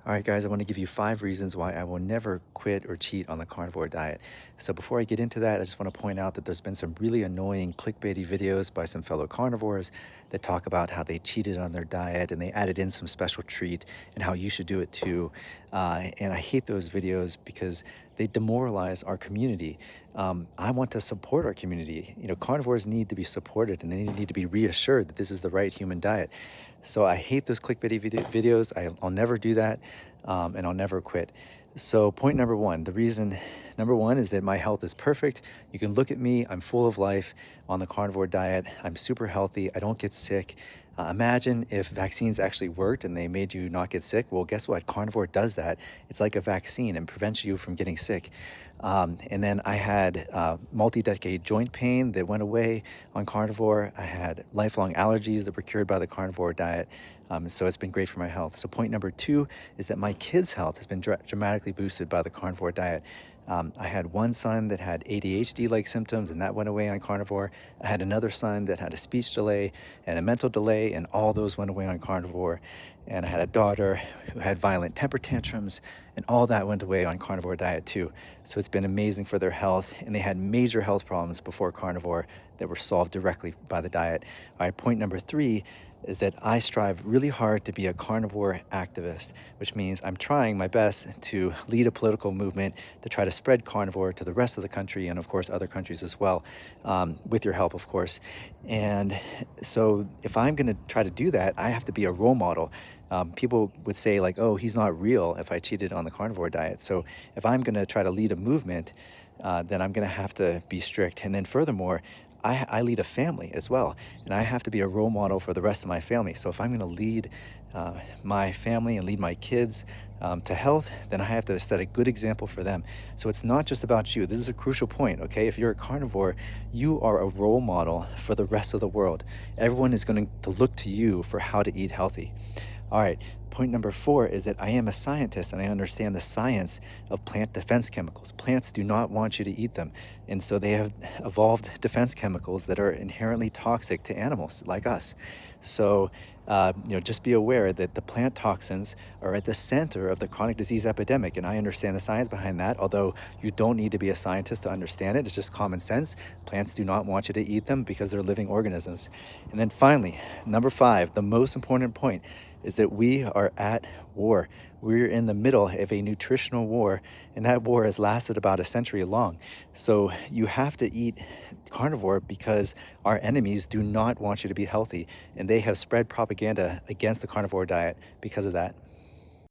All right, guys, I want to give you 5 reasons why I will never quit or cheat on the carnivore diet. So, before I get into that, I just want to point out that there's been some really annoying clickbaity videos by some fellow carnivores that talk about how they cheated on their diet and they added in some special treat and how you should do it too. And I hate those videos because they demoralize our community. I want to support our community. Carnivores need to be supported and they need to be reassured that this is the right human diet. So I hate those clickbaity videos. I'll never do that, and I'll never quit. So point number one, the reason number one is that my health is perfect. You can look at me. I'm full of life on the carnivore diet. I'm super healthy. I don't get sick. Imagine if vaccines actually worked and they made you not get sick. Well, guess what? Carnivore does that. It's like a vaccine and prevents you from getting sick. And then I had multi-decade joint pain that went away on carnivore. I had lifelong allergies that were cured by the carnivore diet. So it's been great for my health. So point number two is that my kids' health has been dramatically boosted by the carnivore diet. I had one son that had ADHD-like symptoms, and that went away on carnivore. I had another son that had a speech delay and a mental delay, and all those went away on carnivore. And I had a daughter who had violent temper tantrums, and all that went away on carnivore diet too. So it's been amazing for their health, and they had major health problems before carnivore that were solved directly by the diet. All right, point number three is that I strive really hard to be a carnivore activist, which means I'm trying my best to lead a political movement to try to spread carnivore to the rest of the country and, of course, other countries as well, with your help, of course. And so, if I'm going to try to do that, I have to be a role model. People would say, like, oh, he's not real if I cheated on the carnivore diet. So, if I'm going to try to lead a movement, then I'm going to have to be strict. And then, furthermore, I lead a family as well, and I have to be a role model for the rest of my family. So if I'm going to lead my family and lead my kids to health, then I have to set a good example for them. So it's not just about you. This is a crucial point, okay? If you're a carnivore, you are a role model for the rest of the world. Everyone is going to look to you for how to eat healthy. All right, point number four is that I am a scientist and I understand the science of plant defense chemicals. Plants do not want you to eat them. And so they have evolved defense chemicals that are inherently toxic to animals like us. So, just be aware that the plant toxins are at the center of the chronic disease epidemic. And I understand the science behind that, although you don't need to be a scientist to understand it. It's just common sense. Plants do not want you to eat them because they're living organisms. And then finally, number five, the most important point is that we are at war. We're in the middle of a nutritional war, and that war has lasted about a century long. So you have to eat carnivore because our enemies do not want you to be healthy, and they have spread propaganda against the carnivore diet because of that.